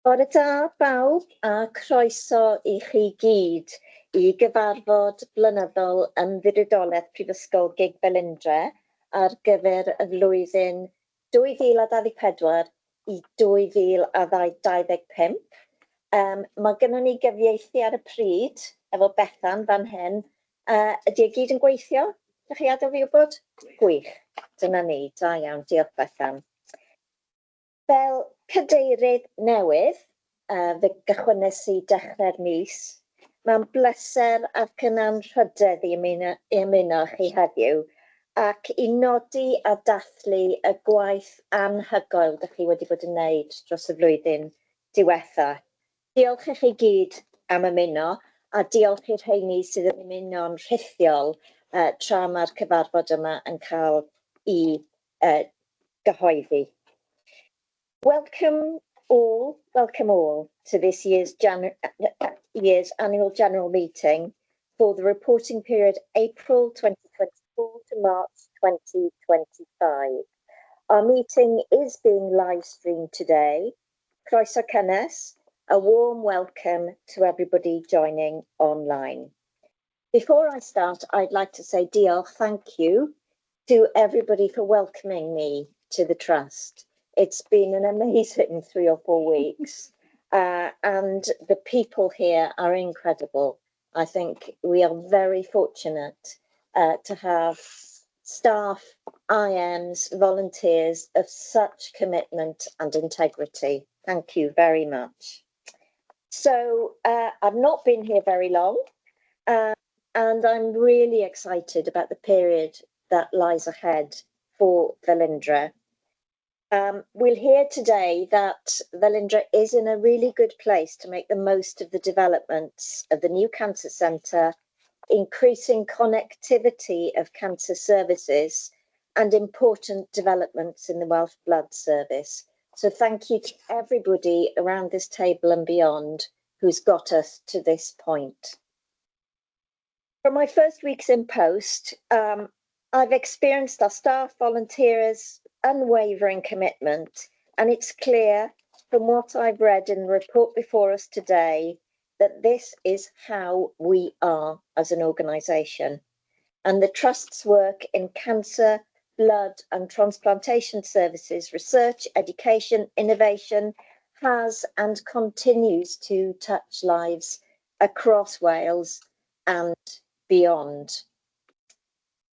Bore da bawb a croeso i chi gyd i gyfarfod blynyddol ymddiriedolaeth Prifysgol GIG Velindre ar gyfer y flwyddyn 2024 i 2025. Mae gennym ni gyfieithu ar y pryd efo Bethan fan hyn. Ydy e gyd yn gweithio? Ydych chi adael fi wybod? Gwych. Dyna ni. Da iawn. Diolch Bethan. Fel cadeirydd newydd, fe gychwynnes i dechrau'r mis, mae'n bleser ac yn anrhydedd i ymuno chi heddiw ac i nodi a dathlu y gwaith anhygoel ydych chi wedi bod yn wneud dros y flwyddyn diwetha. Diolch i chi gyd am ymuno a diolch i'r rheini sydd yn ymuno'n rhithiol tra mae'r cyfarfod yma yn cael i gyhoeddi. Welcome all to this year's annual general meeting for the reporting period April 2024 to March 2025. Our meeting is being live streamed today. Croeso cynnes, a warm welcome to everybody joining online. Before I start, I'd like to say diolch, thank you to everybody for welcoming me to the Trust. It's been an amazing 3 or 4 weeks, and the people here are incredible. I think we are very fortunate to have staff, IMs, volunteers of such commitment and integrity. Thank you very much. So I've not been here very long, and I'm really excited about the period that lies ahead for Velindre. We'll hear today that Velindre is in a really good place to make the most of the developments of the new cancer centre, increasing connectivity of cancer services and important developments in the Welsh Blood Service. So thank you to everybody around this table and beyond who's got us to this point. From my first weeks in post, I've experienced our staff, volunteers, unwavering commitment, and it's clear from what I've read in the report before us today that this is how we are as an organisation. And the Trust's work in cancer, blood and transplantation services, research, education, innovation has and continues to touch lives across Wales and beyond.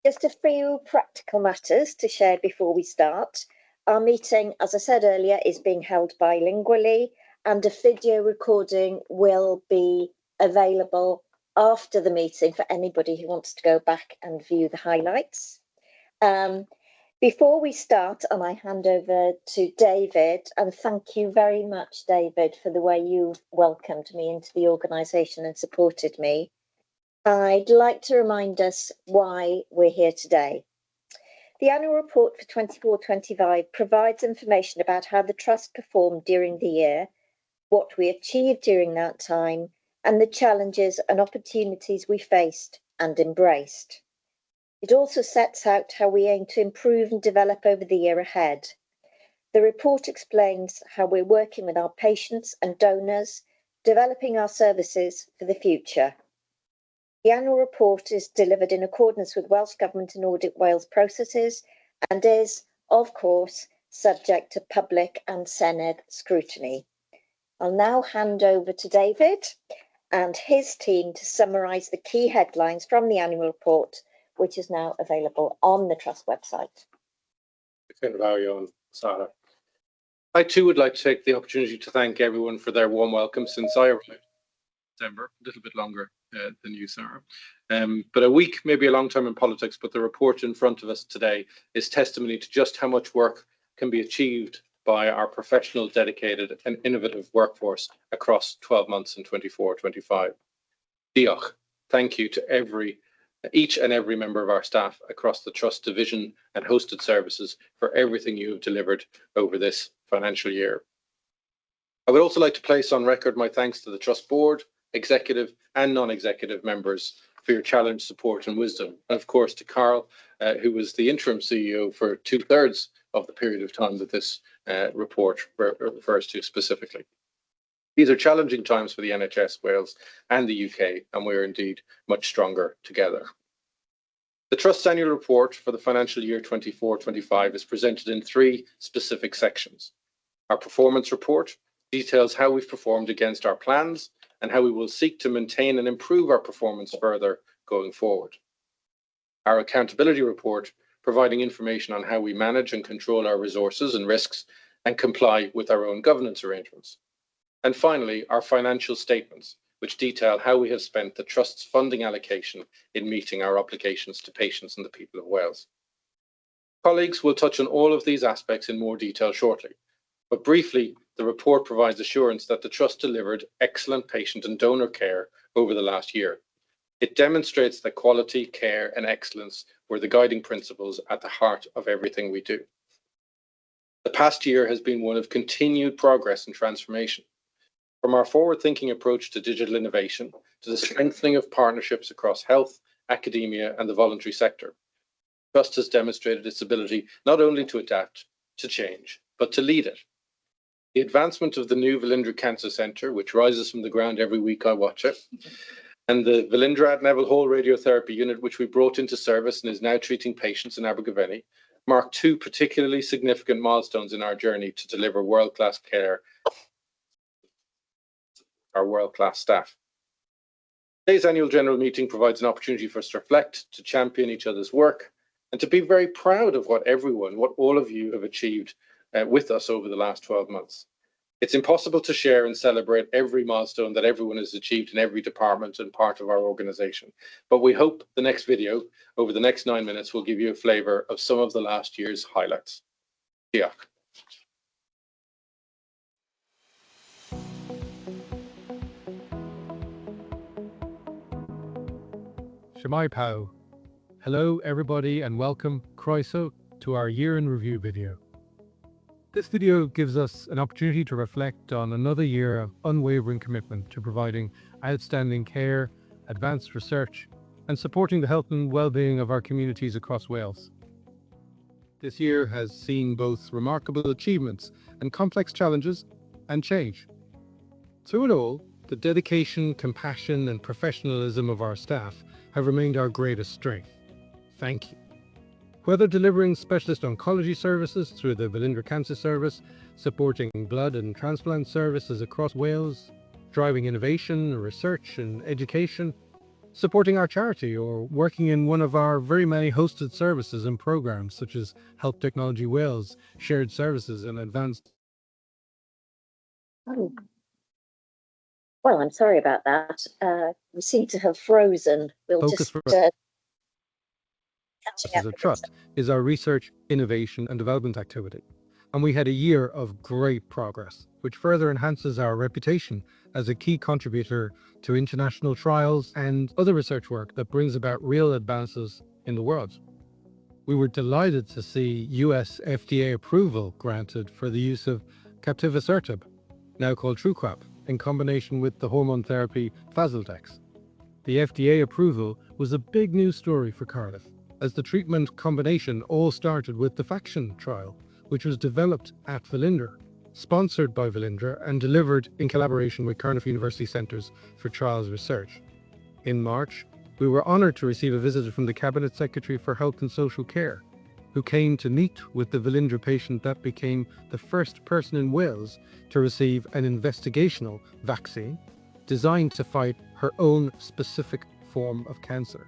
Just a few practical matters to share before we start. Our meeting, as I said earlier, is being held bilingually, and a video recording will be available after the meeting for anybody who wants to go back and view the highlights. Before we start, and I hand over to David, and thank you very much, David, for the way you've welcomed me into the organisation and supported me. I'd like to remind us why we're here today. The annual report for 24-25 provides information about how the Trust performed during the year, what we achieved during that time, and the challenges and opportunities we faced and embraced. It also sets out how we aim to improve and develop over the year ahead. The report explains how we're working with our patients and donors, developing our services for the future. The annual report is delivered in accordance with Welsh Government and Audit Wales processes and is, of course, subject to public and Senedd scrutiny. I'll now hand over to David and his team to summarise the key headlines from the annual report, which is now available on the Trust website. Sarah. I too would like to take the opportunity to thank everyone for their warm welcome since I arrived in December, a little bit longer than you, Sarah. But a week may be a long time in politics, but the report in front of us today is testimony to just how much work can be achieved by our professional, dedicated and innovative workforce across 12 months in 24-25. Diolch. Thank you to each and every member of our staff across the Trust division and hosted services for everything you have delivered over this financial year. I would also like to place on record my thanks to the Trust Board, executive and non-executive members for your challenge, support and wisdom. And of course to Carl, who was the interim CEO for 2/3 of the period of time that this report refers to specifically. These are challenging times for the NHS Wales and the UK, and we are indeed much stronger together. The Trust's annual report for the financial year 24-25 is presented in three specific sections. Our performance report details how we've performed against our plans and how we will seek to maintain and improve our performance further going forward. Our accountability report, providing information on how we manage and control our resources and risks and comply with our own governance arrangements. And finally, our financial statements, which detail how we have spent the Trust's funding allocation in meeting our obligations to patients and the people of Wales. Colleagues will touch on all of these aspects in more detail shortly, but briefly, the report provides assurance that the Trust delivered excellent patient and donor care over the last year. It demonstrates that quality, care and excellence were the guiding principles at the heart of everything we do. The past year has been one of continued progress and transformation. From our forward-thinking approach to digital innovation to the strengthening of partnerships across health, academia and the voluntary sector, the Trust has demonstrated its ability not only to adapt to change, but to lead it. The advancement of the new Velindre Cancer Centre, which rises from the ground every week I watch it, and the Velindre at Neville Hall radiotherapy unit, which we brought into service and is now treating patients in Abergavenny, mark two particularly significant milestones in our journey to deliver world-class care our world-class staff. Today's annual general meeting provides an opportunity for us to reflect, to champion each other's work, and to be very proud of what all of you have achieved with us over the last 12 months. It's impossible to share and celebrate every milestone that everyone has achieved in every department and part of our organisation, but we hope the next video over the next 9 minutes will give you a flavour of some of the last year's highlights. Diolch. Shemai Pau. Hello everybody and welcome, Croeso, to our year in review video. This video gives us an opportunity to reflect on another year of unwavering commitment to providing outstanding care, advanced research and supporting the health and well-being of our communities across Wales. This year has seen both remarkable achievements and complex challenges and change. Through it all, the dedication, compassion and professionalism of our staff have remained our greatest strength. Thank you. Whether delivering specialist oncology services through the Velindre Cancer Service, supporting blood and transplant services across Wales, driving innovation, research and education, supporting our charity or working in one of our very many hosted services and programs such as Health Technology Wales, Shared Services and Advanced. Oh. Well, I'm sorry about that. We seem to have frozen. We'll Focus just as a trust is our research, innovation and development activity. And we had a year of great progress, which further enhances our reputation as a key contributor to international trials and other research work that brings about real advances in the world. We were delighted to see US FDA approval granted for the use of captivasertib, now called Truqap, in combination with the hormone therapy Faslodex. The FDA approval was a big news story for Cardiff, as the treatment combination all started with the FACTION trial, which was developed at Velindre, sponsored by Velindre and delivered in collaboration with Cardiff University Centres for Trials Research. In March, we were honoured to receive a visit from the Cabinet Secretary for Health and Social Care, who came to meet with the Velindre patient that became the first person in Wales to receive an investigational vaccine designed to fight her own specific form of cancer.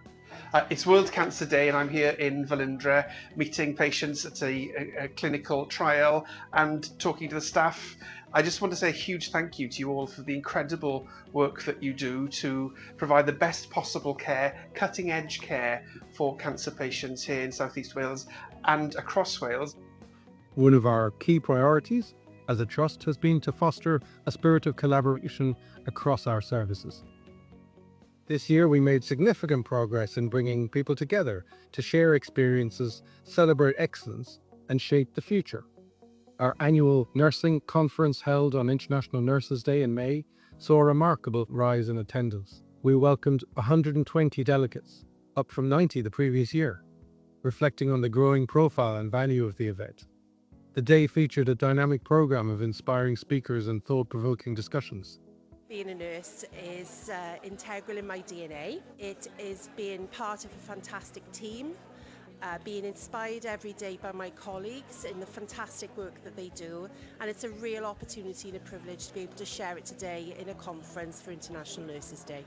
It's World Cancer Day and I'm here in Velindre meeting patients at a clinical trial and talking to the staff. I just want to say a huge thank you to you all for the incredible work that you do to provide the best possible care, cutting edge care for cancer patients here in South East Wales and across Wales. One of our key priorities as a trust has been to foster a spirit of collaboration across our services. This year we made significant progress in bringing people together to share experiences, celebrate excellence and shape the future. Our annual nursing conference held on International Nurses Day in May saw a remarkable rise in attendance. We welcomed 120 delegates, up from 90 the previous year, reflecting on the growing profile and value of the event. The day featured a dynamic program of inspiring speakers and thought-provoking discussions. Being a nurse is integral in my DNA. It is being part of a fantastic team, being inspired every day by my colleagues in the fantastic work that they do, and it's a real opportunity and a privilege to be able to share it today in a conference for International Nurses Day.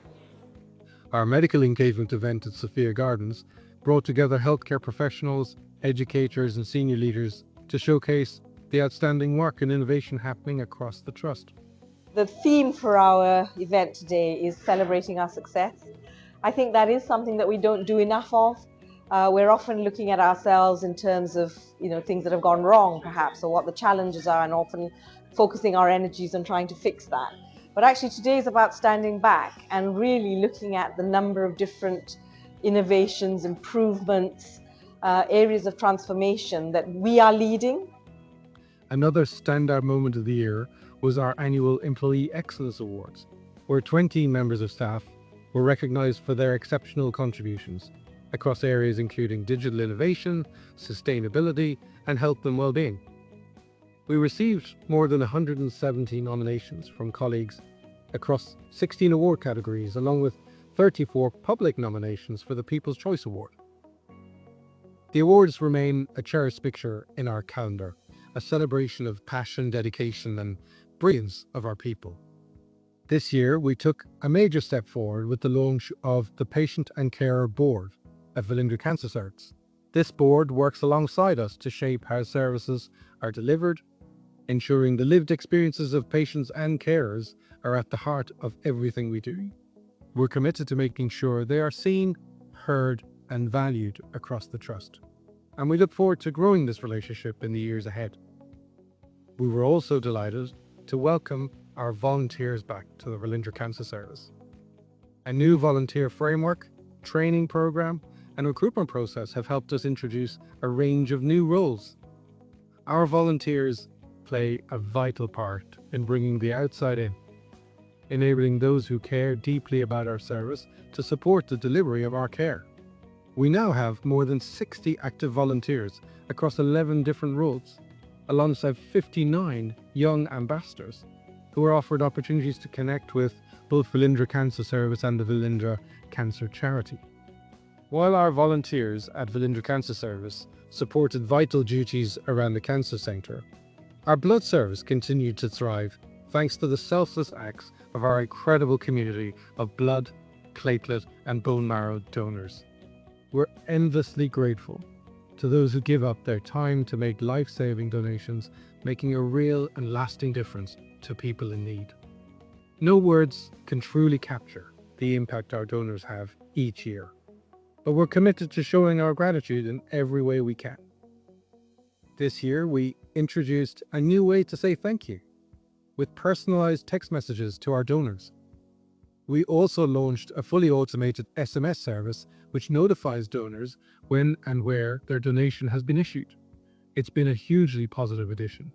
Our medical engagement event at Sophia Gardens brought together healthcare professionals, educators and senior leaders to showcase the outstanding work and innovation happening across the Trust. The theme for our event today is celebrating our success. I think that is something that we don't do enough of. We're often looking at ourselves in terms of things that have gone wrong perhaps, or what the challenges are, and often focusing our energies on trying to fix that. But actually today is about standing back and really looking at the number of different innovations, improvements, areas of transformation that we are leading. Another standout moment of the year was our annual Employee Excellence Awards, where 20 members of staff were recognised for their exceptional contributions across areas including digital innovation, sustainability and health and well-being. We received more than 170 nominations from colleagues across 16 award categories, along with 34 public nominations for the People's Choice Award. The awards remain a cherished picture in our calendar, a celebration of passion, dedication and brilliance of our people. This year, we took a major step forward with the launch of the Patient and Carer Board at Velindre Cancer Service. This board works alongside us to shape how services are delivered, ensuring the lived experiences of patients and carers are at the heart of everything we do. We're committed to making sure they are seen, heard and valued across the Trust, and we look forward to growing this relationship in the years ahead. We were also delighted to welcome our volunteers back to the Velindre Cancer Service. A new volunteer framework, training program and recruitment process have helped us introduce a range of new roles. Our volunteers play a vital part in bringing the outside in, enabling those who care deeply about our service to support the delivery of our care. We now have more than 60 active volunteers across 11 different roles, alongside 59 young ambassadors who are offered opportunities to connect with both Velindre Cancer Service and the Velindre Cancer Charity. While our volunteers at Velindre Cancer Service supported vital duties around the cancer centre, our blood service continued to thrive thanks to the selfless acts of our incredible community of blood, platelet and bone marrow donors. We're endlessly grateful to those who give up their time to make life-saving donations, making a real and lasting difference to people in need. No words can truly capture the impact our donors have each year, but we're committed to showing our gratitude in every way we can. This year, we introduced a new way to say thank you, with personalized text messages to our donors. We also launched a fully automated SMS service which notifies donors when and where their donation has been issued. It's been a hugely positive addition.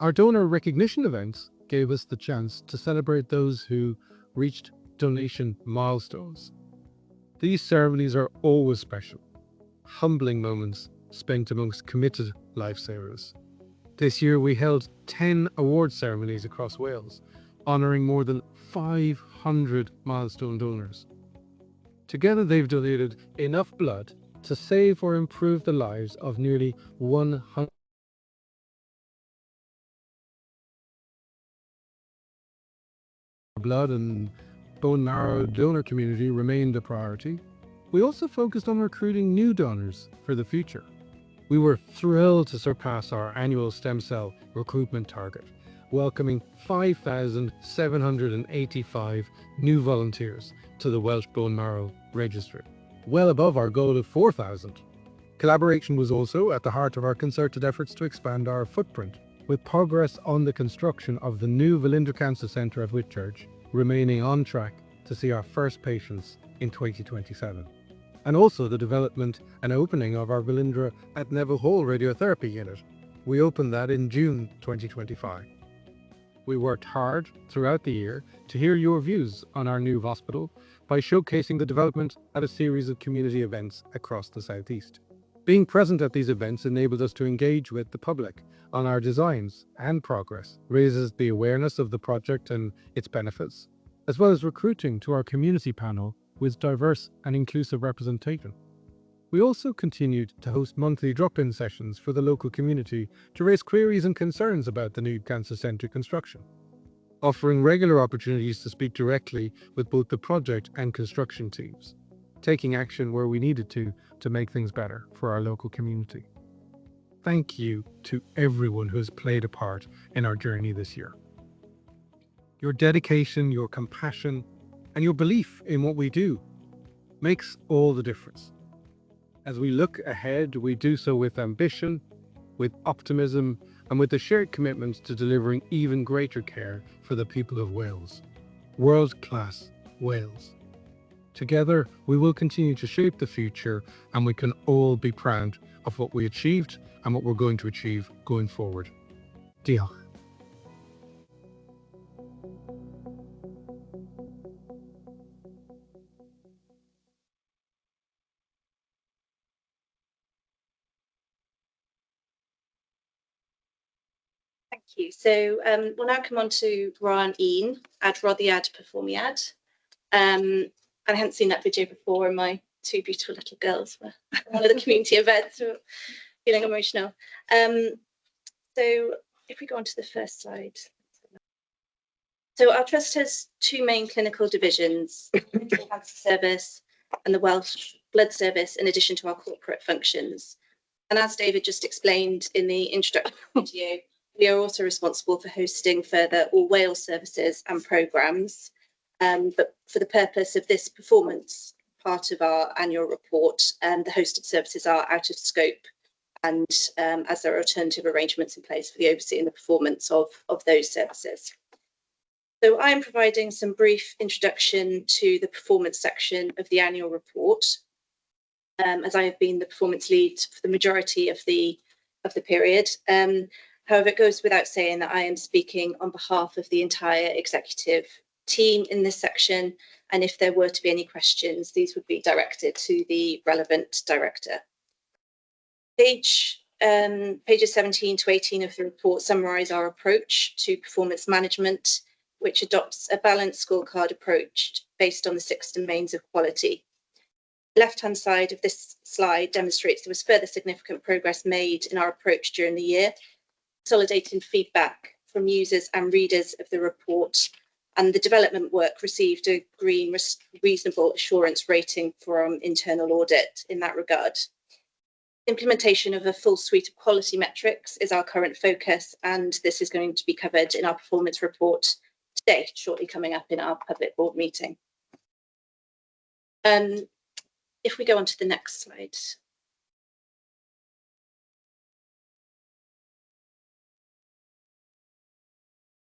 Our donor recognition events gave us the chance to celebrate those who reached donation milestones. These ceremonies are always special, humbling moments spent amongst committed lifesavers. This year we held 10 award ceremonies across Wales, honouring more than 500 milestone donors. Together they've donated enough blood to save or improve the lives of nearly 100 blood and bone marrow donor community remained a priority. We also focused on recruiting new donors for the future. We were thrilled to surpass our annual stem cell recruitment target, welcoming 5,785 new volunteers to the Welsh Bone Marrow Registry, well above our goal of 4,000. Collaboration was also at the heart of our concerted efforts to expand our footprint, with progress on the construction of the new Velindre Cancer Centre at Whitchurch remaining on track to see our first patients in 2027. And also the development and opening of our Velindre at Neville Hall radiotherapy unit. We opened that in June 2025. We worked hard throughout the year to hear your views on our new hospital by showcasing the development at a series of community events across the Southeast. Being present at these events enables us to engage with the public on our designs and progress, raises the awareness of the project and its benefits, as well as recruiting to our community panel with diverse and inclusive representation. We also continued to host monthly drop-in sessions for the local community to raise queries and concerns about the new Cancer Centre construction, offering regular opportunities to speak directly with both the project and construction teams, taking action where we needed to make things better for our local community. Thank you to everyone who has played a part in our journey this year. Your dedication, your compassion, and your belief in what we do makes all the difference. As we look ahead, we do so with ambition, with optimism, and with the shared commitment to delivering even greater care for the people of Wales. World-class Wales. Together, we will continue to shape the future, and we can all be proud of what we achieved and what we're going to achieve going forward. Diolch. Thank you. So we'll now come on to Ron Ian, adroddiad perfformiad. I hadn't seen that video before, and my two beautiful little girls were at one of the community events, so feeling emotional. So if we go on to the first slide. So our trust has two main clinical divisions, the Cancer Service and the Welsh Blood Service, in addition to our corporate functions. And as David just explained in the introductory video, we are also responsible for hosting further all Wales services and programmes, but for the purpose of this performance part of our annual report, the hosted services are out of scope, and as there are alternative arrangements in place for the overseeing the performance of those services. So I am providing some brief introduction to the performance section of the annual report, as I have been the performance lead for the majority of the period. However, it goes without saying that I am speaking on behalf of the entire executive team in this section, and if there were to be any questions, these would be directed to the relevant director. Pages 17 to 18 of the report summarise our approach to performance management, which adopts a balanced scorecard approach based on the 6 domains of quality. The left-hand side of this slide demonstrates there was further significant progress made in our approach during the year, consolidating feedback from users and readers of the report, and the development work received a green reasonable assurance rating from internal audit in that regard. Implementation of a full suite of quality metrics is our current focus, and this is going to be covered in our performance report today, shortly coming up in our public board meeting. If we go on to the next slide.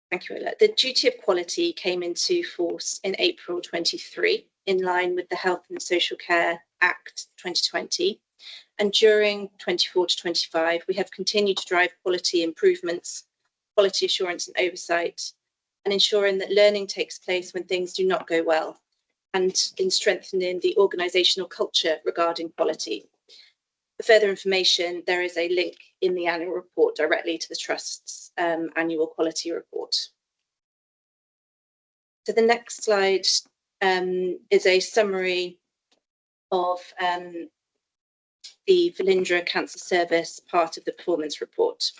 Thank you, Ola. The duty of quality came into force in April 23, in line with the Health and Social Care Act 2020. And during 24 to 25, we have continued to drive quality improvements, quality assurance and oversight, and ensuring that learning takes place when things do not go well, and in strengthening the organisational culture regarding quality. For further information, there is a link in the annual report directly to the Trust's annual quality report. So the next slide is a summary of the Velindre Cancer Service part of the performance report.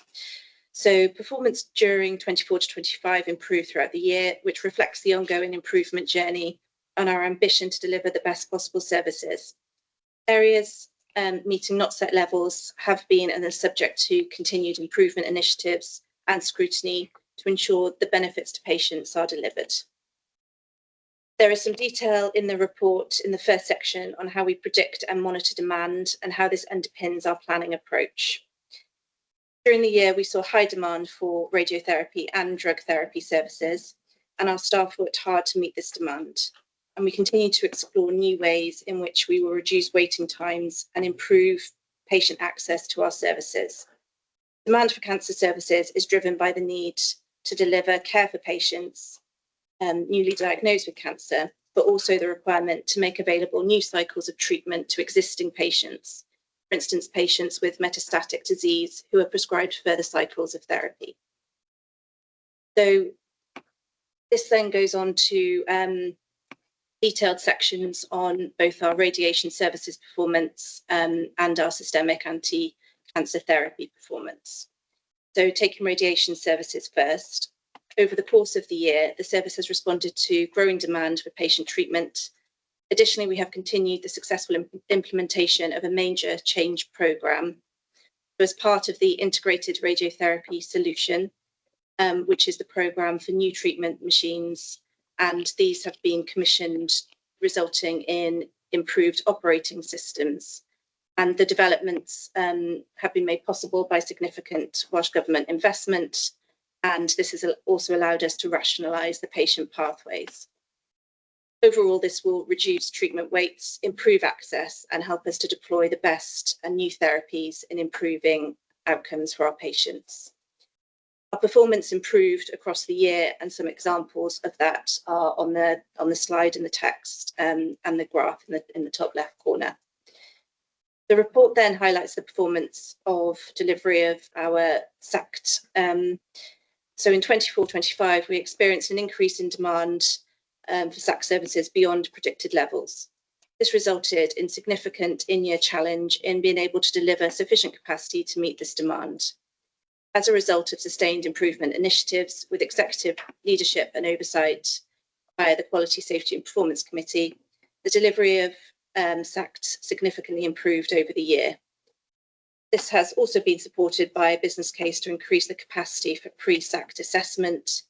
So performance during 24 to 25 improved throughout the year, which reflects the ongoing improvement journey and our ambition to deliver the best possible services. Areas meeting not set levels have been and are subject to continued improvement initiatives and scrutiny to ensure the benefits to patients are delivered. There is some detail in the report in the first section on how we predict and monitor demand and how this underpins our planning approach. During the year, we saw high demand for radiotherapy and drug therapy services, and our staff worked hard to meet this demand. And we continue to explore new ways in which we will reduce waiting times and improve patient access to our services. Demand for cancer services is driven by the need to deliver care for patients newly diagnosed with cancer, but also the requirement to make available new cycles of treatment to existing patients, for instance, patients with metastatic disease who are prescribed further cycles of therapy. So this then goes on to detailed sections on both our radiation services performance and our systemic anti-cancer therapy performance. So taking radiation services first, over the course of the year, the service has responded to growing demand for patient treatment. Additionally, we have continued the successful implementation of a major change programme. As part of the integrated radiotherapy solution, which is the programme for new treatment machines, and these have been commissioned, resulting in improved operating systems. And the developments have been made possible by significant Welsh Government investment, and this has also allowed us to rationalise the patient pathways. Overall, this will reduce treatment waits, improve access, and help us to deploy the best and new therapies in improving outcomes for our patients. Our performance improved across the year, and some examples of that are on the slide in the text and the graph in the top left corner. The report then highlights the performance of delivery of our SACT. So in 24-25, we experienced an increase in demand for SACT services beyond predicted levels. This resulted in significant in-year challenge in being able to deliver sufficient capacity to meet this demand. As a result of sustained improvement initiatives with executive leadership and oversight by the Quality, Safety and Performance Committee, the delivery of SACT significantly improved over the year. This has also been supported by a business case to increase the capacity for pre-SACT assessment,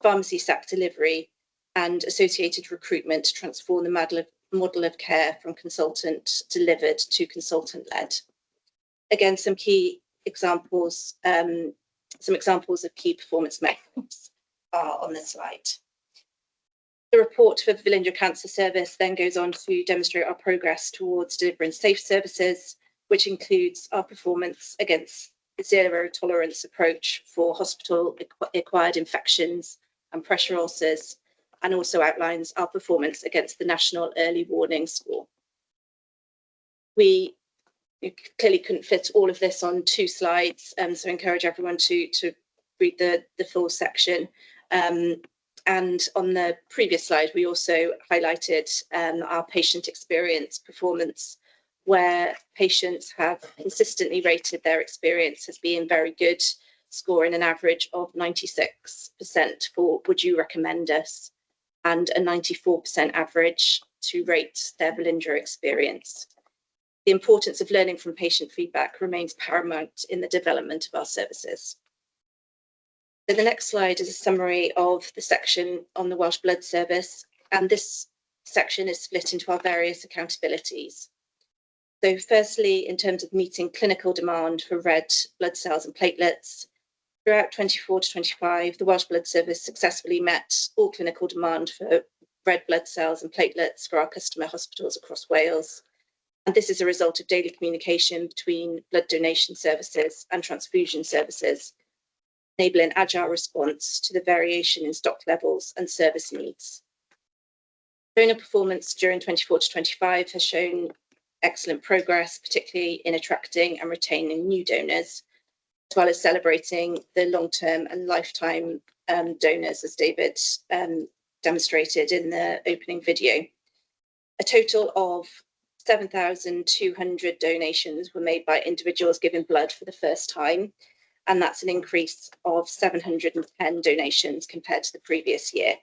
pharmacy SACT delivery, and associated recruitment to transform the model of care from consultant delivered to consultant led. Again, some examples of key performance metrics are on the slide. The report for the Velindre Cancer Service then goes on to demonstrate our progress towards delivering safe services, which includes our performance against the zero tolerance approach for hospital-acquired infections and pressure ulcers, and also outlines our performance against the National Early Warning Score. We clearly couldn't fit all of this on 2 slides, so I encourage everyone to read the full section. And on the previous slide, we also highlighted our patient experience performance, where patients have consistently rated their experience as being very good, scoring an average of 96% for would you recommend us, and a 94% average to rate their Velindre experience. The importance of learning from patient feedback remains paramount in the development of our services. So the next slide is a summary of the section on the Welsh Blood Service, and this section is split into our various accountabilities. So firstly, in terms of meeting clinical demand for red blood cells and platelets, throughout 24-25, the Welsh Blood Service successfully met all clinical demand for red blood cells and platelets for our customer hospitals across Wales. And this is a result of daily communication between blood donation services and transfusion services, enabling agile response to the variation in stock levels and service needs. Donor performance during 24-25 has shown excellent progress, particularly in attracting and retaining new donors, as well as celebrating the long-term and lifetime donors, as David demonstrated in the opening video. A total of 7,200 donations were made by individuals giving blood for the first time, and that's an increase of 710 donations compared to the previous year.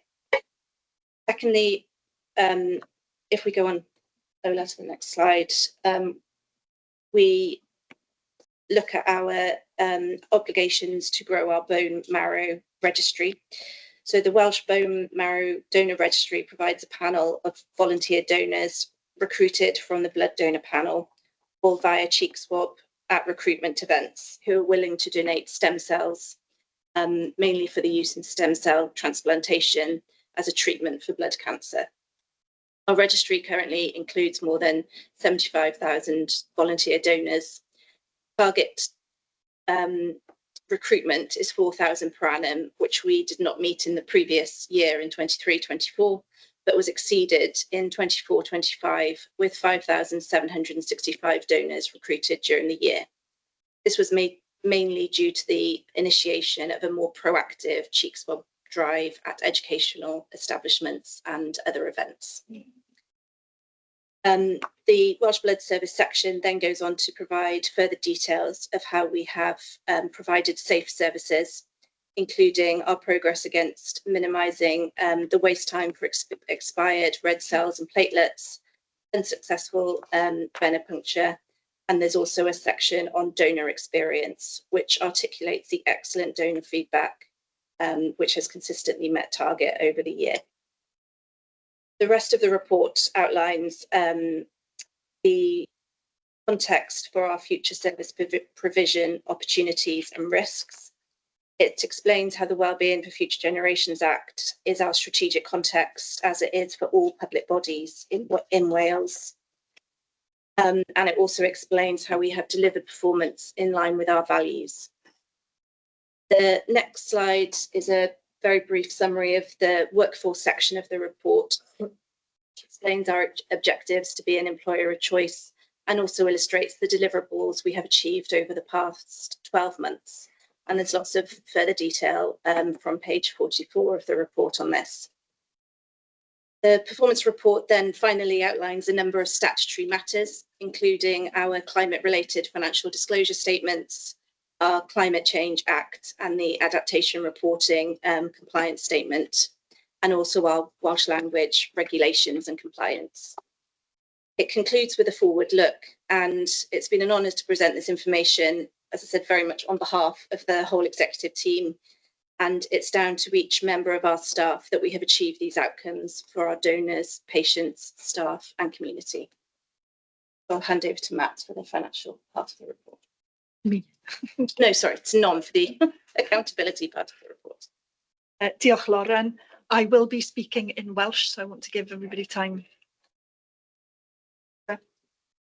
Secondly, if we go on Ola to the next slide, we look at our obligations to grow our bone marrow registry. So the Welsh Bone Marrow Donor Registry provides a panel of volunteer donors recruited from the blood donor panel or via cheek swab at recruitment events who are willing to donate stem cells, mainly for the use in stem cell transplantation as a treatment for blood cancer. Our registry currently includes more than 75,000 volunteer donors. Target recruitment is 4,000 per annum, which we did not meet in the previous year in 23-24, but was exceeded in 24-25 with 5,765 donors recruited during the year. This was made mainly due to the initiation of a more proactive cheek swab drive at educational establishments and other events. The Welsh Blood Service section then goes on to provide further details of how we have provided safe services, including our progress against minimising the waste time for expired red cells and platelets, unsuccessful venipuncture, and there's also a section on donor experience, which articulates the excellent donor feedback, which has consistently met target over the year. The rest of the report outlines the context for our future service provision opportunities and risks. It explains how the Wellbeing for Future Generations Act is our strategic context, as it is for all public bodies in Wales. And it also explains how we have delivered performance in line with our values. The next slide is a very brief summary of the workforce section of the report, which explains our objectives to be an employer of choice and also illustrates the deliverables we have achieved over the past 12 months. And there's lots of further detail from page 44 of the report on this. The performance report then finally outlines a number of statutory matters, including our climate-related financial disclosure statements, our Climate Change Act and the Adaptation Reporting Compliance Statement, and also our Welsh language regulations and compliance. It concludes with a forward look, and it's been an honour to present this information, as I said, very much on behalf of the whole executive team, and it's down to each member of our staff that we have achieved these outcomes for our donors, patients, staff and community. I'll hand over to Matt for the financial part of the report. Me. No, sorry, it's Non for the accountability part of the report. Diolch, Lauren. I will be speaking in Welsh, so I want to give everybody time.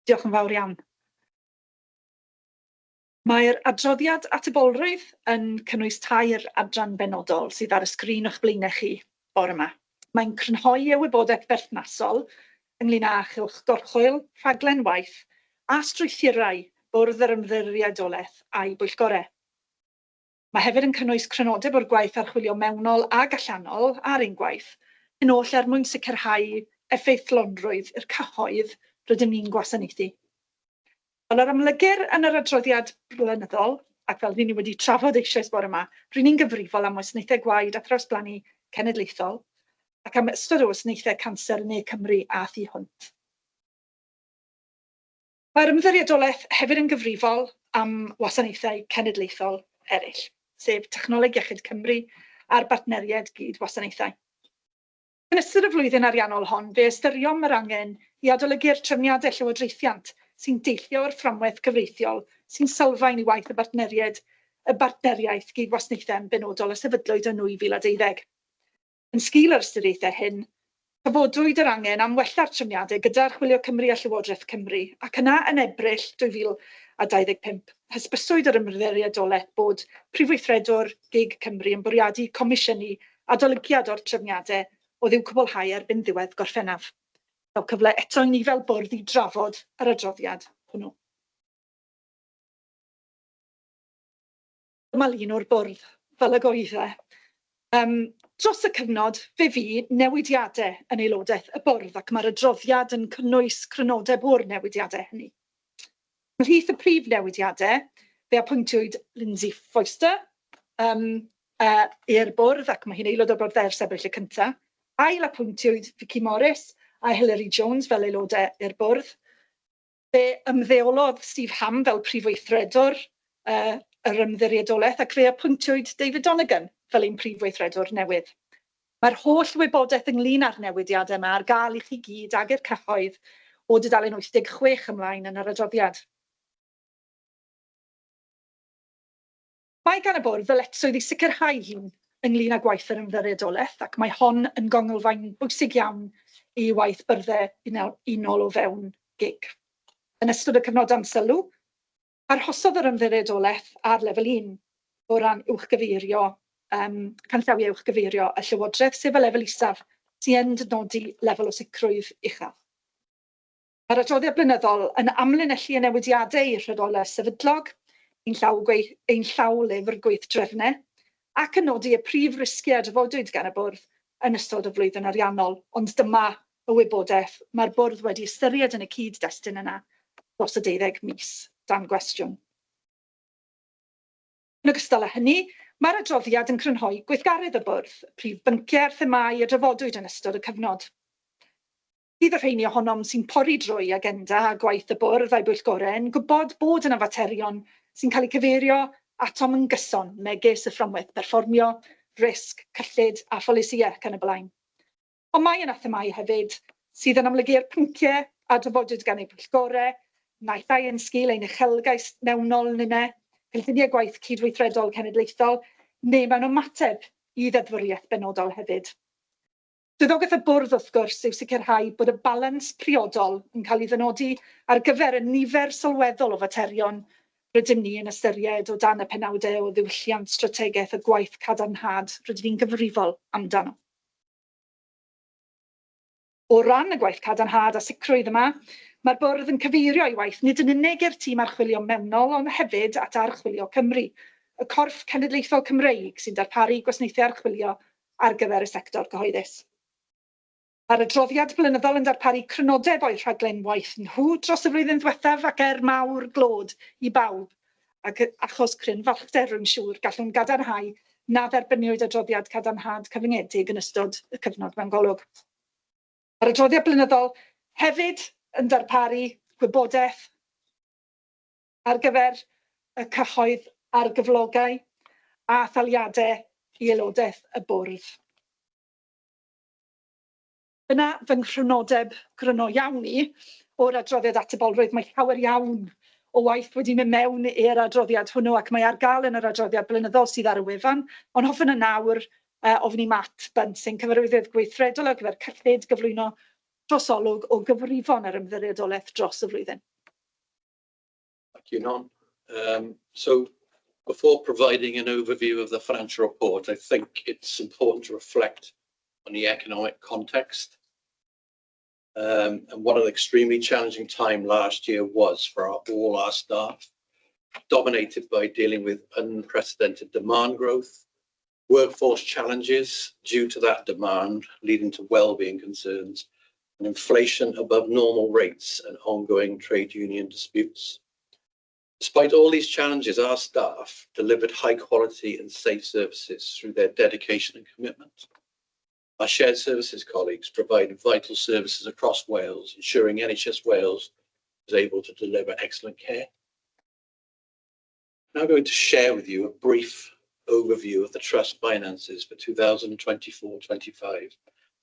Diolch yn fawr iawn. Mae'r adroddiad atebolrwydd yn cynnwys tair adran benodol sydd ar y sgrin o'ch blaenau chi bore yma. Mae'n crynhoi y wybodaeth berthnasol ynglŷn â chylchgorchwyl, rhaglen waith a strwythurau bwrdd yr ymddiriedolaeth a'i bwyllgorau. Mae hefyd yn cynnwys crynodeb o'r gwaith archwilio mewnol a allanol ar ein gwaith, yn oll er mwyn sicrhau effeithlonrwydd i'r cyhoedd rydym ni'n gwasanaethu. Fel yr amlygur yn yr adroddiad blynyddol, ac fel ni wedi trafod eisoes bore yma, rydyn ni'n gyfrifol am wasanaethau gwaed a thrawsblannu cenedlaethol ac am ystod o wasanaethau canser yn Ne Cymru a Thu Hwnt. Mae'r ymddiriedolaeth hefyd yn gyfrifol am wasanaethau cenedlaethol eraill, sef Technoleg Iechyd Cymru a'r bartneriaid gyd-wasanaethau. Yn ystod y flwyddyn ariannol hon, fe ystyriom yr angen i adolygu'r trefniadau llywodraethiant sy'n deillio o'r fframwaith cyfreithiol sy'n sylfaen i waith y bartneriaeth gyd-wasanaethau yn benodol y sefydlwyd yn 2012. Yn sgil yr ystyriaethau hyn, trafodwyd yr angen am wella'r trefniadau gyda Archwilio Cymru a Llywodraeth Cymru, ac yna yn Ebrill 2025, hysbyswyd yr ymddiriedolaeth bod Prif Weithredwr GIG Cymru yn bwriadu comisiynu adolygiad o'r trefniadau o ddiw cwblhau erbyn ddiwedd Gorffennaf. Daw cyfle eto i ni fel bwrdd i drafod yr adroddiad hwnnw. Dyma lun o'r bwrdd fel y goeddau. Dros y cyfnod, fe fu newidiadau yn aelodaeth y bwrdd ac mae'r adroddiad yn cynnwys crynodeb o'r newidiadau hynny. Ymhlith y prif newidiadau, fe apwyntiwyd Lindsay Foster i'r bwrdd, ac mae hi'n aelod o'r bwrdd ers sefyll y cyntaf. Ail apwyntiwyd Vicky Morris a Hilary Jones fel aelodau i'r bwrdd. Fe ymddeolodd Steve Ham fel prif weithredwr yr ymddiriedolaeth ac fe apwyntiwyd David Donegan fel ein prif weithredwr newydd. Mae'r holl wybodaeth ynglŷn â'r newidiadau yma ar gael i chi gyd ag i'r cyhoedd o dudalen 86 ymlaen yn yr adroddiad. Mae gan y bwrdd ddyletswydd i sicrhau hyn ynglŷn â gwaith yr ymddiriedolaeth, ac mae hon yn gongolfaen bwysig iawn i waith byrddau unol o fewn GIG. Yn ystod y cyfnodau sylw, arhosodd yr ymddiriedolaeth ar lefel 1 o ran canllawiau uwchgyfeirio y Llywodraeth, sef y lefel isaf sy'n nodi lefel o sicrwydd uchel. Mae'r adroddiad blynyddol yn amlinellu y newidiadau i'r rhedolau sefydlog, ein llaw lyfr gweithdrefnau, ac yn nodi y prif risgiau a dyfodwyd gan y bwrdd yn ystod y flwyddyn ariannol, ond dyma y wybodaeth mae'r bwrdd wedi ystyried yn y cyd-destun yna dros y 12 mis, dan gwestiwn. Yn ogystal â hynny, mae'r adroddiad yn crynhoi gweithgaredd y bwrdd, prif bynciau'r themâu a dyfodwyd yn ystod y cyfnod. Bydd y rheini ohonom sy'n pori drwy agenda a gwaith y bwrdd a'i bwyllgorau yn gwybod bod yna faterion sy'n cael eu cyfeirio atom yn gyson megis y fframwaith perfformio, risg, cyllid a pholisïau ac yn y blaen. Ond mae yna themâu hefyd sydd yn amlygu'r pynciau a dyfodwyd gan eu pwyllgorau, naeth ei yn sgil ein uchelgais mewnol nynne, cynlluniau gwaith cydweithredol cenedlaethol, neu mewn ymateb i ddeddfwriaeth benodol hefyd. Swyddogaeth y bwrdd wrth gwrs yw sicrhau bod y balans priodol yn cael ei ddynodi ar gyfer y nifer sylweddol o faterion rydym ni yn ystyried o dan y penawdau o ddiwylliant strategaeth y gwaith cadarnhad rydym ni'n gyfrifol amdano. O ran y gwaith cadarnhad a sicrwydd yma, mae'r bwrdd yn cyfeirio i waith nid yn unig i'r tîm archwilio mewnol, ond hefyd at Archwilio Cymru, y corff cenedlaethol Cymreig sy'n darparu gwasanaethau archwilio ar gyfer y sector cyhoeddus. Mae'r adroddiad blynyddol yn darparu crynodeb o'i rhaglen waith nhw dros y flwyddyn ddiwethaf ac mawr glod i bawb, ac achos cryn falchder rwy'n siŵr gallwn gadarnhau na dderbyniwyd adroddiad cadarnhad cyfyngedig yn ystod y cyfnod mewn golwg. Mae'r adroddiad blynyddol hefyd yn darparu gwybodaeth ar gyfer y cyhoedd a'r gyflogau a thaliadau i aelodaeth y bwrdd. Yna fy nghrynodeb gryno iawn i o'r adroddiad atebolrwydd, mae llawer iawn o waith wedi mynd mewn i'r adroddiad hwnnw ac mae ar gael yn yr adroddiad blynyddol sydd ar y wefan, ond hoffwn y nawr ofni Matt Bunting, cyfarwyddyd gweithredol ar gyfer cyllid gyflwyno trosolwg o gyfrifon yr ymddiriedolaeth dros y flwyddyn. Thank you, Non. So before providing an overview of the financial report, I think it's important to reflect on the economic context and what an extremely challenging time last year was for all our staff, dominated by dealing with unprecedented demand growth, workforce challenges due to that demand, leading to well-being concerns, and inflation above normal rates and ongoing trade union disputes. Despite all these challenges, our staff delivered high quality and safe services through their dedication and commitment. Our shared services colleagues provided vital services across Wales, ensuring NHS Wales was able to deliver excellent care. I'm now going to share with you a brief overview of the Trust finances for 2024-25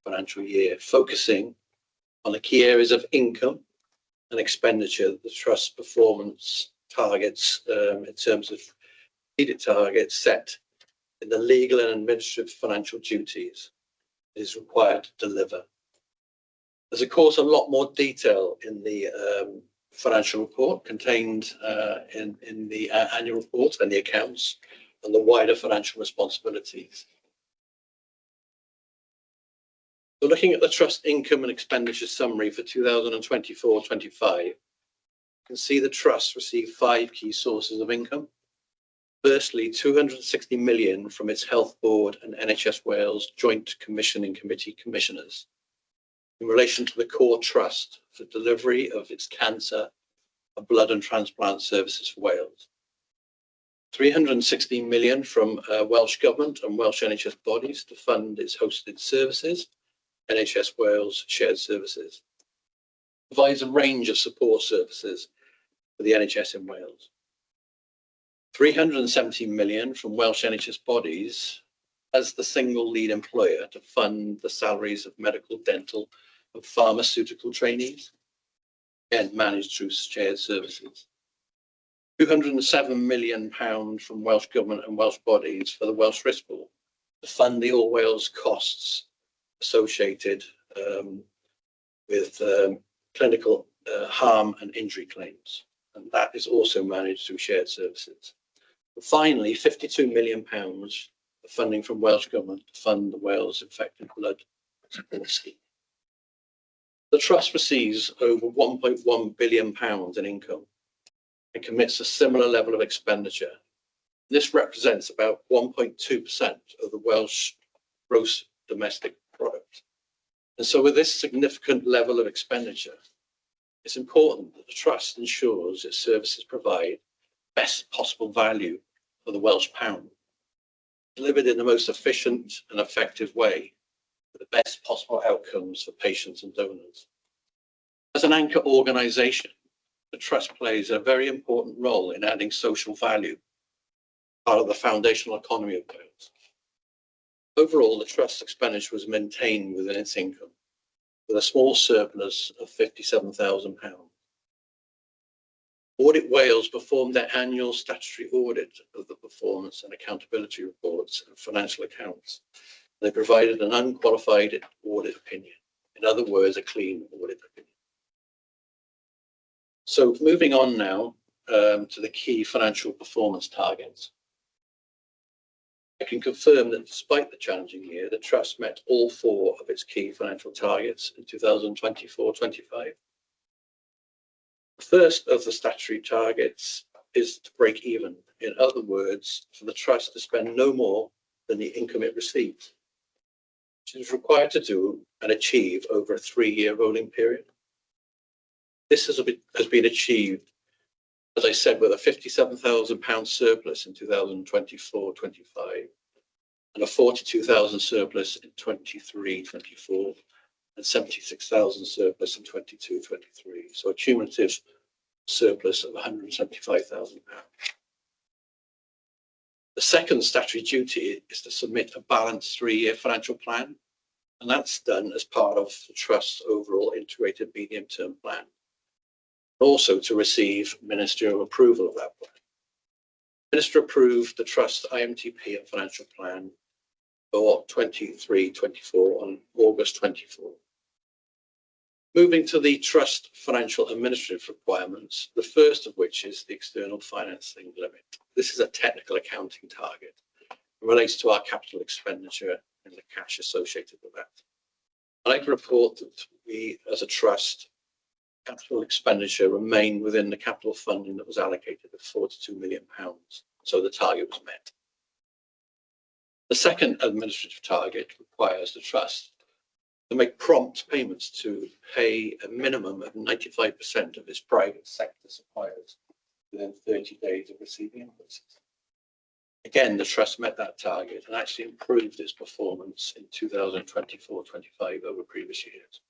financial year, focusing on the key areas of income and expenditure that the Trust performance targets in terms of needed targets set in the legal and administrative financial duties is required to deliver. There's of course a lot more detail in the financial report contained in the annual report and the accounts and the wider financial responsibilities. So looking at the Trust income and expenditure summary for 2024-25, you can see the Trust received 5 key sources of income. Firstly, 260 million from its Health Board and NHS Wales Joint Commissioning Committee commissioners in relation to the core trust for delivery of its cancer and blood and transplant services for Wales. 316 million from Welsh Government and Welsh NHS bodies to fund its hosted services, NHS Wales Shared Services. Provides a range of support services for the NHS in Wales. 317 million from Welsh NHS bodies as the single lead employer to fund the salaries of medical, dental and pharmaceutical trainees, again managed through shared services. £207 million from Welsh Government and Welsh bodies for the Welsh Risk Pool to fund the All Wales costs associated with clinical harm and injury claims, and that is also managed through shared services. And finally, £52 million of funding from Welsh Government to fund the Wales Infected Blood scheme. The trust receives over £1.1 billion in income and commits a similar level of expenditure. This represents about 1.2% of the Welsh gross domestic product. And so with this significant level of expenditure, it's important that the trust ensures its services provide best possible value for the Welsh pound, delivered in the most efficient and effective way with the best possible outcomes for patients and donors. As an anchor organisation, the trust plays a very important role in adding social value, part of the foundational economy of Wales. Overall, the trust's expenditure was maintained within its income, with a small surplus of £57,000. Audit Wales performed their annual statutory audit of the performance and accountability reports and financial accounts. They provided an unqualified audit opinion. In other words, a clean audit opinion. So moving on now to the key financial performance targets. I can confirm that despite the challenging year, the Trust met all 4 of its key financial targets in 2024-25. The first of the statutory targets is to break even. In other words, for the Trust to spend no more than the income it receives, which it is required to do and achieve over a 3-year rolling period. This has been achieved, as I said, with a £57,000 surplus in 2024-25 and a £42,000 surplus in 23-24 and £76,000 surplus in 22-23. So a cumulative surplus of £175,000. The second statutory duty is to submit a balanced 3-year financial plan, and that's done as part of the Trust's overall integrated medium-term plan. Also to receive ministerial approval of that plan. The Minister approved the Trust IMTP and financial plan for 23-24 on August 24. Moving to the Trust financial administrative requirements, the first of which is the external financing limit. This is a technical accounting target. It relates to our capital expenditure and the cash associated with that. I'd like to report that we, as a Trust, capital expenditure remained within the capital funding that was allocated of £42 million. So the target was met. The second administrative target requires the Trust to make prompt payments to pay a minimum of 95% of its private sector suppliers within 30 days of receiving invoices. Again, the Trust met that target and actually improved its performance in 2024-25 over previous years.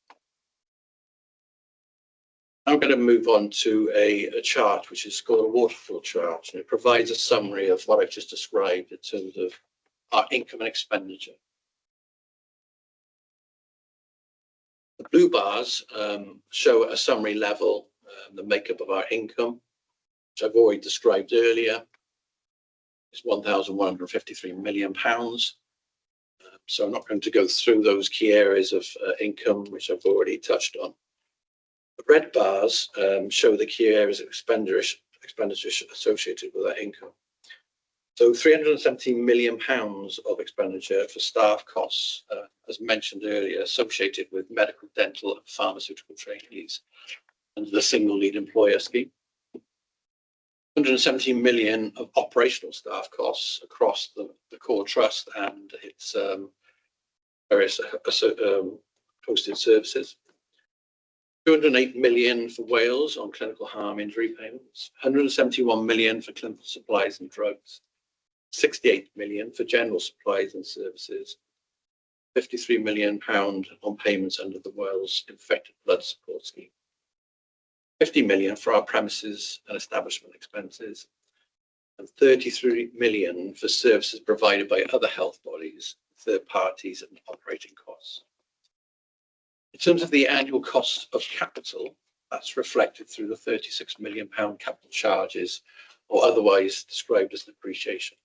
I'm going to move on to a chart which is called a waterfall chart, and it provides a summary of what I've just described in terms of our income and expenditure. The blue bars show at a summary level the makeup of our income, which I've already described earlier. It's £1,153 million. So I'm not going to go through those key areas of income, which I've already touched on. The red bars show the key areas of expenditure associated with that income. So £317 million of expenditure for staff costs, as mentioned earlier, associated with medical, dental and pharmaceutical trainees under the single lead employer scheme. 117 million of operational staff costs across the core trust and its various hosted services. 208 million for Wales on clinical harm injury payments, 171 million for clinical supplies and drugs, 68 million for general supplies and services, 53 million pound on payments under the Wales Infected Blood Support Scheme, 50 million for our premises and establishment expenses, and 33 million for services provided by other health bodies, third parties and operating costs. In terms of the annual cost of capital, that's reflected through the £36 million capital charges, or otherwise described as depreciation.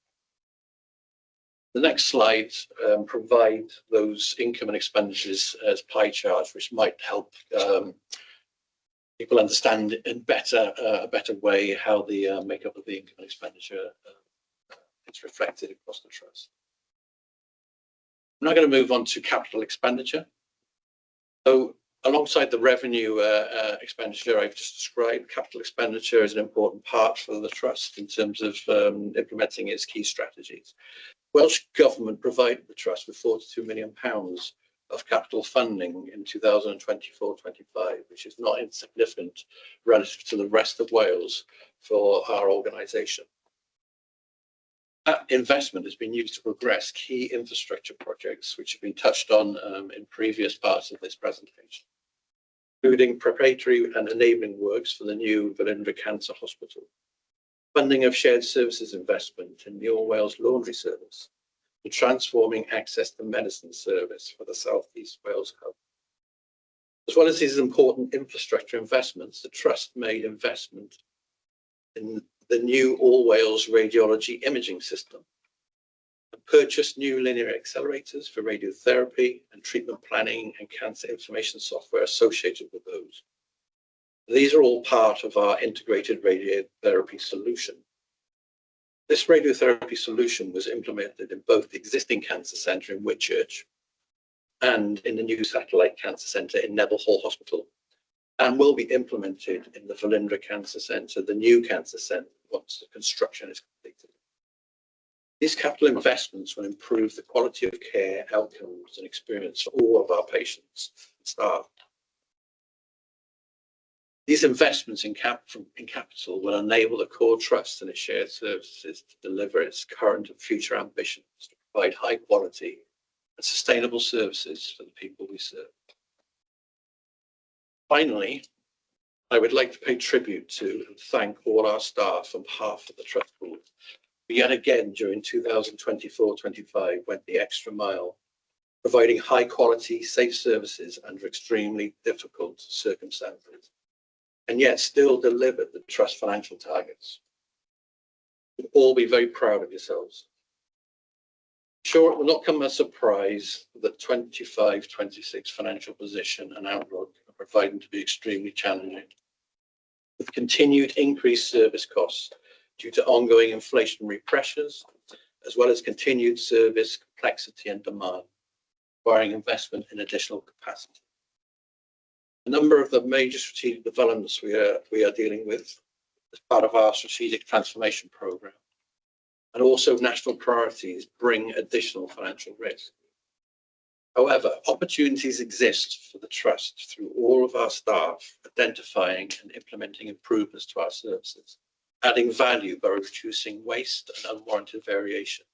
The next slides provide those income and expenditures as pie charts, which might help people understand in a better way how the makeup of the income and expenditure is reflected across the trust. I'm now going to move on to capital expenditure. So alongside the revenue expenditure I've just described, capital expenditure is an important part for the Trust in terms of implementing its key strategies. Welsh Government provided the Trust with £42 million of capital funding in 2024-25, which is not insignificant relative to the rest of Wales for our organisation. That investment has been used to progress key infrastructure projects, which have been touched on in previous parts of this presentation, including preparatory and enabling works for the new Velindre Cancer Hospital, funding of shared services investment in the All Wales Laundry Service, and transforming access to medicine service for the South East Wales Hub. As well as these important infrastructure investments, the Trust made investment in the new All Wales Radiology Imaging System and purchased new linear accelerators for radiotherapy and treatment planning and cancer information software associated with those. These are all part of our integrated radiotherapy solution. This radiotherapy solution was implemented in both the existing cancer centre in Whitchurch and in the new satellite cancer centre in Neville Hall Hospital, and will be implemented in the Velindre Cancer Centre, the new cancer centre, once the construction is completed. These capital investments will improve the quality of care, outcomes and experience for all of our patients and staff. These investments in capital will enable the core Trust and its shared services to deliver its current and future ambitions to provide high quality and sustainable services for the people we serve. Finally, I would like to pay tribute to and thank all our staff on behalf of the Trust Board, who yet again during 2024-25 went the extra mile, providing high quality, safe services under extremely difficult circumstances, and yet still delivered the Trust financial targets. You'll all be very proud of yourselves. Sure, it will not come as a surprise that 25-26 financial position and outlook are proving to be extremely challenging, with continued increased service costs due to ongoing inflationary pressures, as well as continued service complexity and demand, requiring investment in additional capacity. A number of the major strategic developments we are dealing with as part of our strategic transformation programme, and also national priorities, bring additional financial risk. However, opportunities exist for the Trust through all of our staff identifying and implementing improvements to our services, adding value by reducing waste and unwarranted variation,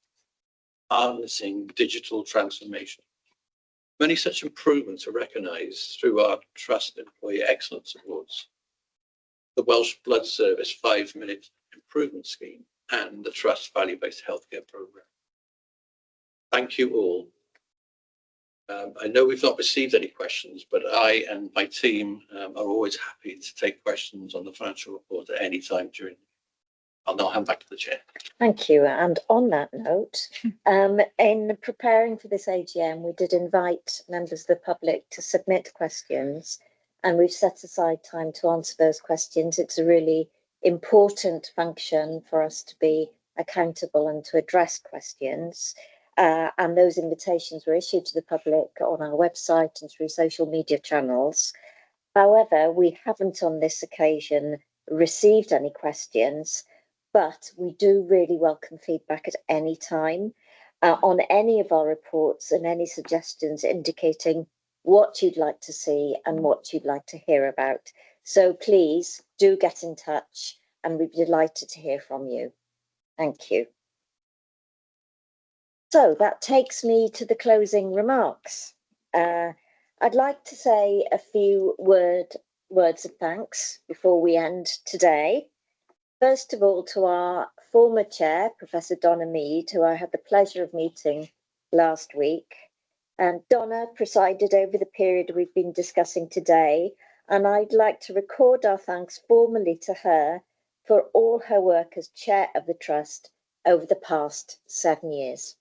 harnessing digital transformation. Many such improvements are recognised through our Trust Employee Excellence Awards, the Welsh Blood Service 5-minute improvement scheme, and the Trust Value-Based Healthcare Programme. Thank you all. I know we've not received any questions, but I and my team are always happy to take questions on the financial report at any time during. I'll now hand back to the Chair. Thank you. And on that note, in preparing for this AGM, we did invite members of the public to submit questions, and we've set aside time to answer those questions. It's a really important function for us to be accountable and to address questions. And those invitations were issued to the public on our website and through social media channels. However, we haven't on this occasion received any questions, but we do really welcome feedback at any time on any of our reports and any suggestions indicating what you'd like to see and what you'd like to hear about. So please do get in touch and we'd be delighted to hear from you. Thank you. So that takes me to the closing remarks. I'd like to say a few words of thanks before we end today. First of all, to our former chair, Professor Donna Mead, who I had the pleasure of meeting last week. Donna presided over the period we've been discussing today, and I'd like to record our thanks formally to her for all her work as chair of the Trust over the past 7 years.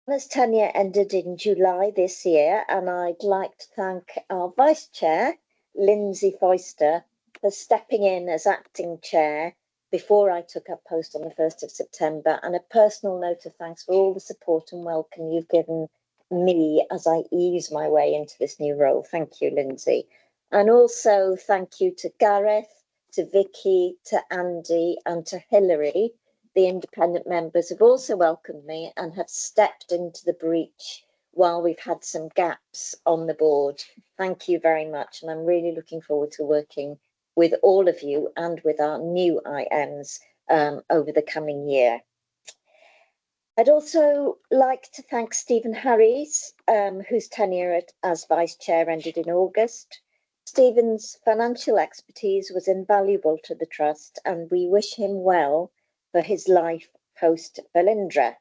Donna's tenure ended in July this year, and I'd like to thank our vice chair, Lindsay Foister, for stepping in as acting chair before I took up post on the 1st of September, and a personal note of thanks for all the support and welcome you've given me as I ease my way into this new role. Thank you, Lindsay. And also thank you to Gareth, to Vicky, to Andy and to Hilary. The independent members have also welcomed me and have stepped into the breach while we've had some gaps on the board. Thank you very much. And I'm really looking forward to working with all of you and with our new IMs over the coming year. I'd also like to thank Stephen Harries, whose tenure as Vice Chair ended in August. Stephen's financial expertise was invaluable to the Trust and we wish him well for his life post Velindre.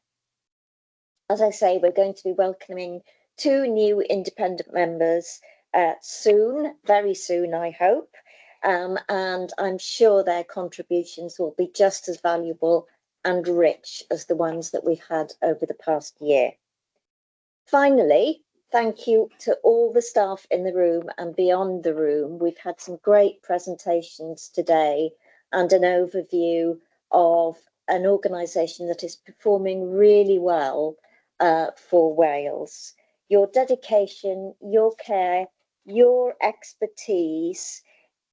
As I say, we're going to be welcoming 2 new independent members soon, very soon, I hope. And I'm sure their contributions will be just as valuable and rich as the ones that we've had over the past year. Finally, thank you to all the staff in the room and beyond the room. We've had some great presentations today and an overview of an organisation that is performing really well for Wales. Your dedication, your care, your expertise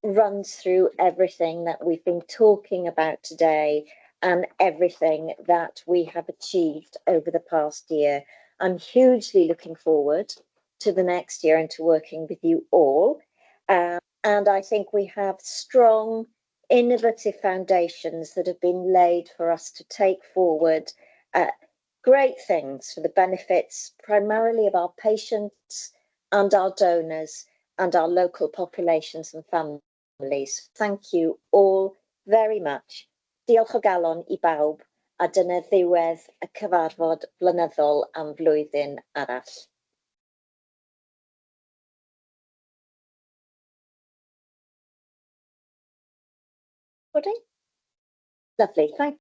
runs through everything that we've been talking about today and everything that we have achieved over the past year. I'm hugely looking forward to the next year and to working with you all. And I think we have strong, innovative foundations that have been laid for us to take forward great things for the benefits primarily of our patients and our donors and our local populations and families. Thank you all very much. Diolch o galon I bawb, a dyna ddiwedd y cyfarfod blynyddol am flwyddyn arall. Lovely, thank